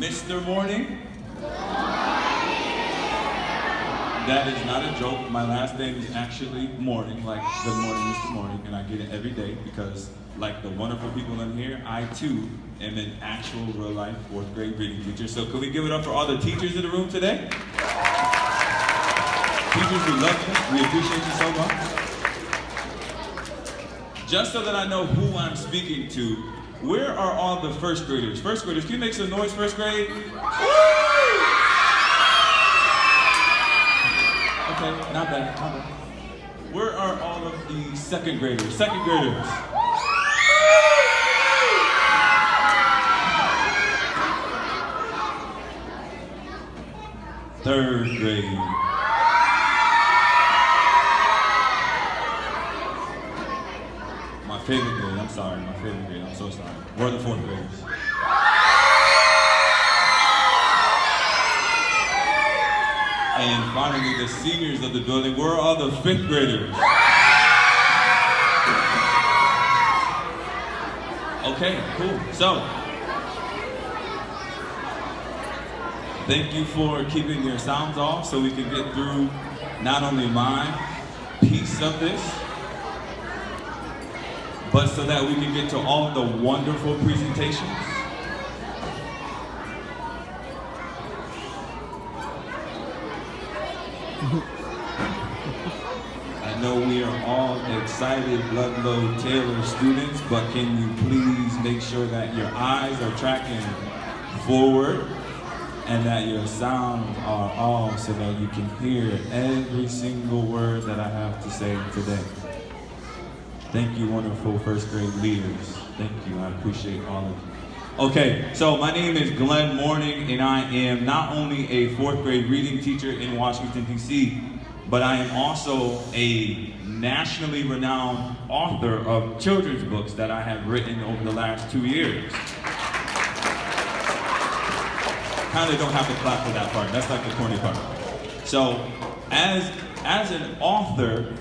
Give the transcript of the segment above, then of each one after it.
Mr. Morning. That is not a joke. My last name is actually Morning, like Good Morning, Mr. Morning, and I get it every day because, like the wonderful people in here, I too am an actual real-life fourth grade reading teacher. So could we give it up for all the teachers in the room today? Teachers, we love you. We appreciate you so much. Just so that I know who I'm speaking to, where are all the first graders? First graders, can you make some noise, first grade? Woo! Okay, not bad, not bad. Where are all of the second graders? Second graders. Third grade. My favorite grade, I'm sorry, my favorite grade, I'm so sorry. Where are the fourth graders? And finally, the seniors of the building, where are all the fifth graders? Okay, cool. So, thank you for keeping your sounds off so we can get through not only my piece of this, but so that we can get to all of the wonderful presentations. I know we are all excited Ludlow Taylor students, but can you please make sure that your eyes are tracking forward and that your sounds are off so that you can hear every single word that I have to say today. Thank you, wonderful first grade leaders. Thank you, I appreciate all of you. Okay, so my name is Glenn Morning, and I am not only a fourth grade reading teacher in Washington, D.C., but I am also a nationally renowned author of children's books that I have written over the last 2 years. Kind of don't have to clap for that part, that's like the corny part. So, as an author,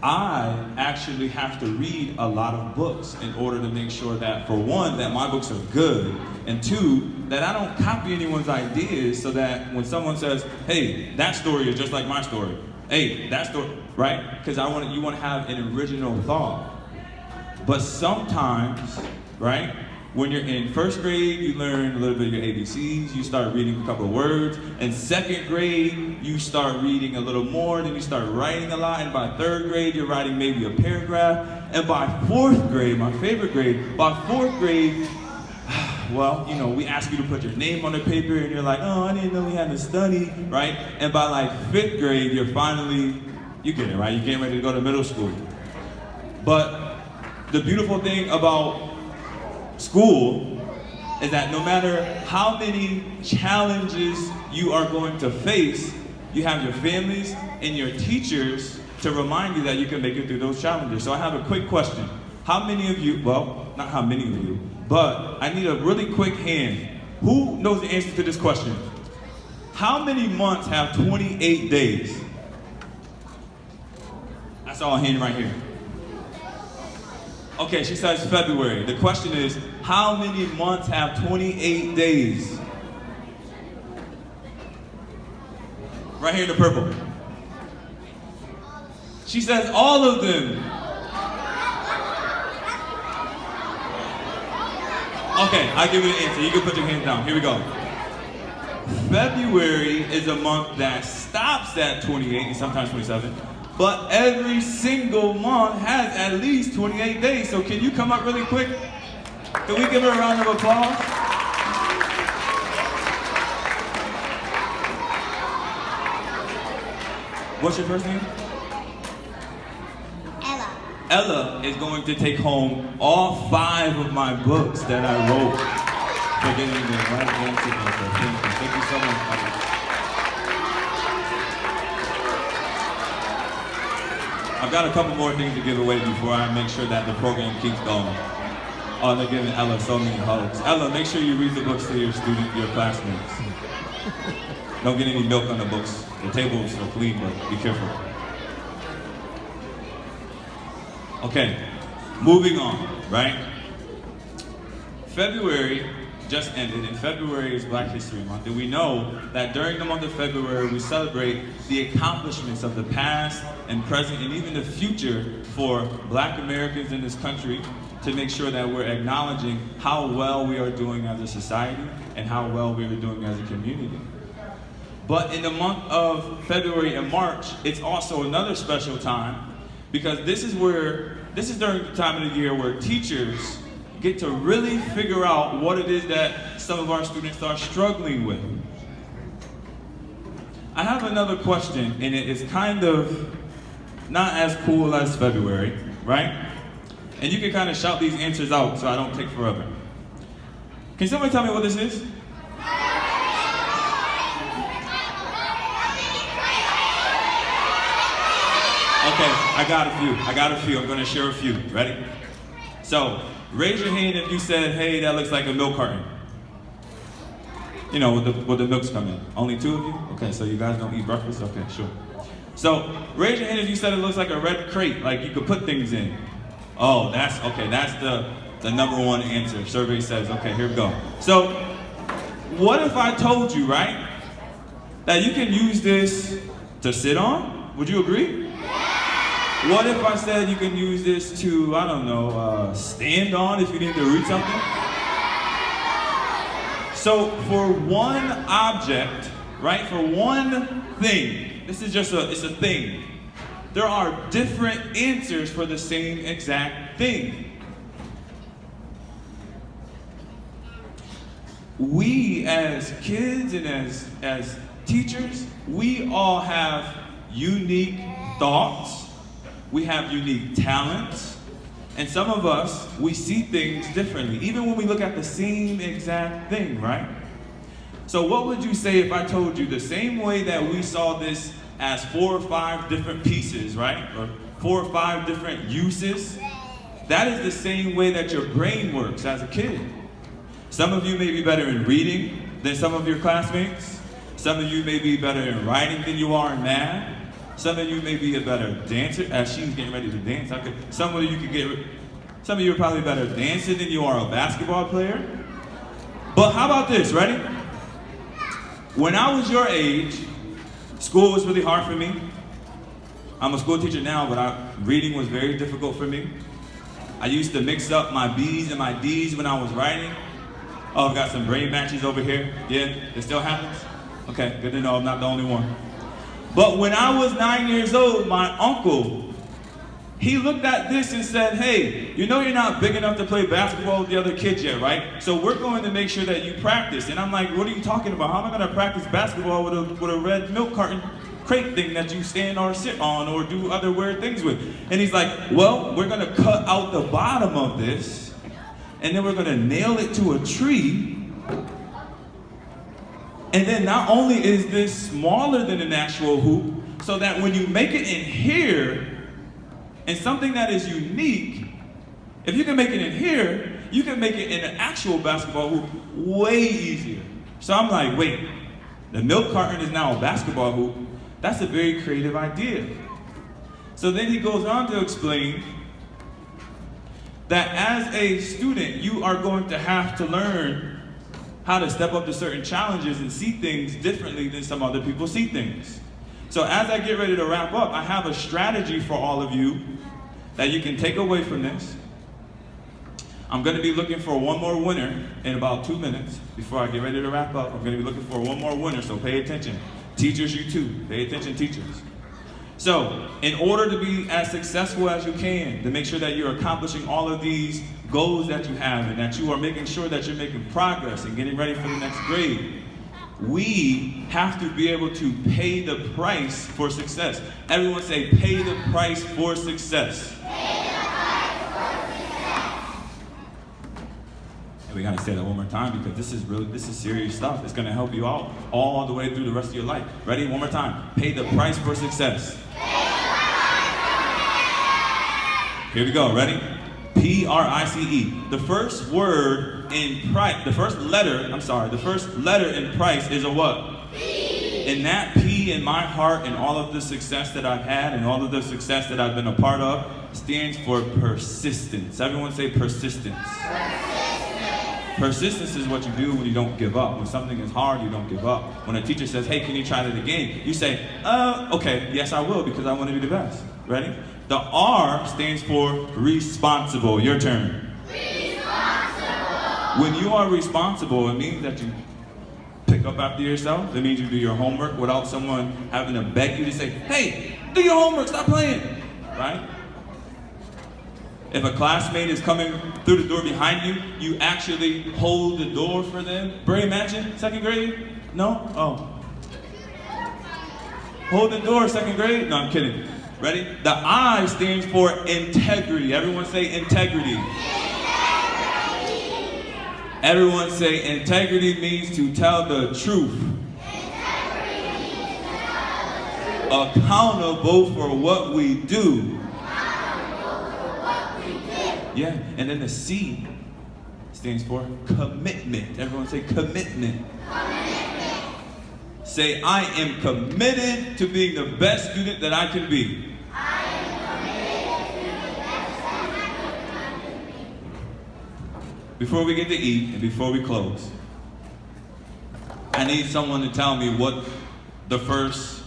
I actually have to read a lot of books in order to make sure that, for one, that my books are good, and two, that I don't copy anyone's ideas so that when someone says, hey, that story is just like my story. Hey, that story, right? Because you want to have an original thought. But sometimes, right, when you're in first grade, you learn a little bit of your ABCs, you start reading a couple of words. In second grade, you start reading a little more, then you start writing a lot, and by third grade, you're writing maybe a paragraph. And by fourth grade, my favorite grade, by fourth grade, well, you know, we ask you to put your name on the paper, and you're like, oh, I didn't know we had to study, right? And by like fifth grade, you get it, right? You're getting ready to go to middle school. But the beautiful thing about school is that no matter how many challenges you are going to face, you have your families and your teachers to remind you that you can make it through those challenges. So I have a quick question. How many of you, well, not how many of you, but I need a really quick hand. Who knows the answer to this question? How many months have 28 days? I saw a hand right here. Okay, she says February. The question is, how many months have 28 days? Right here in the purple. She says all of them. Okay, I'll give you the answer. You can put your hands down. Here we go. February is a month that stops at 28 and sometimes 27. But every single month has at least 28 days. So can you come up really quick? Can we give her a round of applause? What's your first name? Ella. Ella is going to take home all 5 of my books that I wrote for getting the right answer. Thank you so much. I've got a couple more things to give away before I make sure that the program keeps going. Oh, they're giving Ella so many hugs. Ella, make sure you read the books to your classmates. Don't get any milk on the books. The tables are clean, but be careful. Okay, moving on, right? February just ended, and February is Black History Month, and we know that during the month of February we celebrate the accomplishments of the past and present and even the future for Black Americans in this country, to make sure that we're acknowledging how well we are doing as a society and how well we are doing as a community. But in the month of February and March, it's also another special time, because this is during the time of the year where teachers get to really figure out what it is that some of our students are struggling with. I have another question, and it is kind of not as cool as February, right? And you can kind of shout these answers out so I don't take forever. Can somebody tell me what this is? Okay, I got a few. I'm gonna share a few. Ready? So, raise your hand if you said, hey, that looks like a milk carton. You know, with the milks come in. Only 2 of you? Okay, so you guys don't eat breakfast? Okay, sure. So, raise your hand if you said it looks like a red crate, like you could put things in. Oh, that's the number one answer. Survey says, okay, here we go. So, what if I told you, right, that you can use this to sit on? Would you agree? What if I said you can use this to, I don't know, stand on if you need to read something? So for one object, right, for one thing, this is just it's a thing. There are different answers for the same exact thing. We as kids and as teachers, we all have unique thoughts. We have unique talents, and some of us, we see things differently, even when we look at the same exact thing, right? So what would you say if I told you the same way that we saw this as 4 or 5 different pieces, right? Or 4 or 5 different uses? That is the same way that your brain works as a kid. Some of you may be better in reading than some of your classmates. Some of you may be better in writing than you are in math. Some of you may be a better dancer, as she's getting ready to dance. Some of you are probably better dancer than you are a basketball player. But how about this, ready? When I was your age, school was really hard for me. I'm a school teacher now, but reading was very difficult for me. I used to mix up my B's and my D's when I was writing. Oh, I've got some brain matches over here. Yeah, it still happens? Okay, good to know I'm not the only one. But when I was 9 years old, my uncle, he looked at this and said, hey, you know you're not big enough to play basketball with the other kids yet, right? So we're going to make sure that you practice. And I'm like, what are you talking about? How am I going to practice basketball with a red milk carton crate thing that you stand or sit on or do other weird things with? And he's like, well, we're going to cut out the bottom of this, and then we're going to nail it to a tree. And then not only is this smaller than an actual hoop, so that when you make it in here, and something that is unique, if you can make it in here, you can make it in an actual basketball hoop way easier. So I'm like, wait, the milk carton is now a basketball hoop? That's a very creative idea. So then he goes on to explain that as a student, you are going to have to learn how to step up to certain challenges and see things differently than some other people see things. So as I get ready to wrap up, I have a strategy for all of you that you can take away from this. I'm going to be looking for one more winner in about 2 minutes before I get ready to wrap up. I'm going to be looking for one more winner, so pay attention. Teachers, you too. Pay attention, teachers. So, in order to be as successful as you can, to make sure that you're accomplishing all of these goals that you have and that you are making sure that you're making progress and getting ready for the next grade, we have to be able to pay the price for success. Everyone say, pay the price for success. And we gotta say that one more time because this is serious stuff. It's gonna help you out all the way through the rest of your life. Ready? One more time. Pay the price for success. Here we go. Ready? P-R-I-C-E. The first word in price, the first letter in price is a what? P. And that P in my heart and all of the success that I've had and all of the success that I've been a part of stands for persistence. Everyone say persistence. Persistence. Persistence is what you do when you don't give up. When something is hard, you don't give up. When a teacher says, hey, can you try that again? You say, okay, yes, I will, because I want to be the best. Ready? The R stands for responsible. Your turn. Responsible. When you are responsible, it means that you pick up after yourself. It means you do your homework without someone having to beg you to say, hey, do your homework, stop playing. Right? If a classmate is coming through the door behind you, you actually hold the door for them. Brady Mansion, second grade? No? Oh. Hold the door, second grade? No, I'm kidding. Ready? The I stands for integrity. Everyone say integrity. Everyone say integrity means to tell the truth. Accountable for what we do. Yeah, and then the C stands for commitment. Everyone say commitment. Commitment. Say, I am committed to being the best student that I can be. I am committed to be the best student I can be. Before we get to E and before we close, I need someone to tell me what the first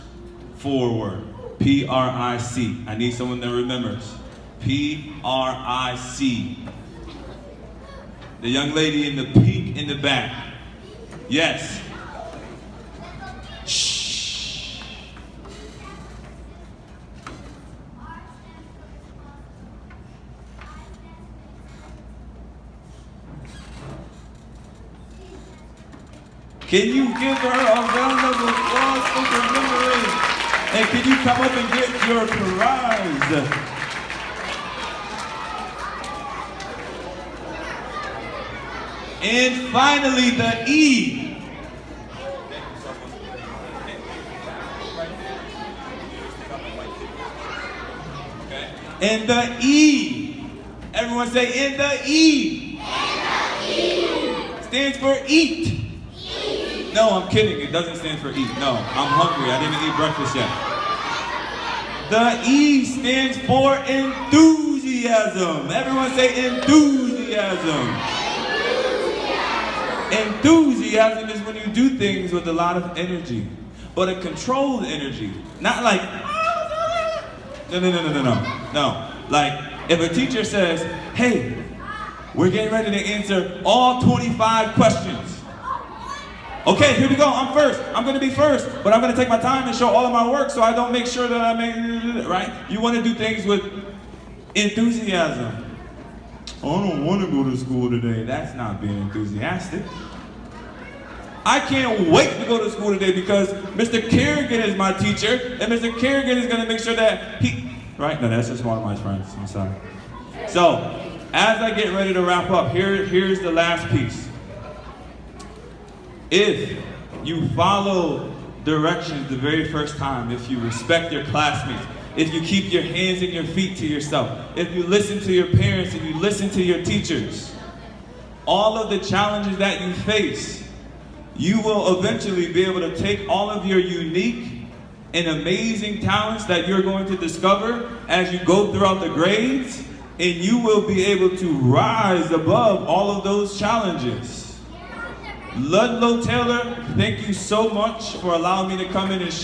four were. P-R-I-C. I need someone that remembers. P-R-I-C. The young lady in the pink in the back. Yes. Shh. Can you give her a round of applause for remembering? And can you come up and get your prize? And finally, the E. And the E. Everyone say, in the E. Stands for eat. No, I'm kidding. It doesn't stand for eat. No, I'm hungry. I didn't eat breakfast yet. The E stands for enthusiasm. Everyone say enthusiasm. Enthusiasm is when you do things with a lot of energy, but a controlled energy. Not like, no. Like, if a teacher says, hey, we're getting ready to answer all 25 questions. Okay, here we go, I'm first. I'm gonna be first, but I'm gonna take my time and show all of my work so I don't make sure that I make, right? You wanna do things with enthusiasm. I don't want to go to school today. That's not being enthusiastic. I can't wait to go to school today because Mr. Kerrigan is my teacher, and Mr. Kerrigan is going to make sure that right? No, that's just one of my friends. I'm sorry. So, as I get ready to wrap up, here's the last piece. If you follow directions the very first time, if you respect your classmates, if you keep your hands and your feet to yourself, if you listen to your parents and you listen to your teachers, all of the challenges that you face, you will eventually be able to take all of your unique and amazing talents that you're going to discover as you go throughout the grades, and you will be able to rise above all of those challenges. Ludlow Taylor, thank you so much for allowing me to come in and share.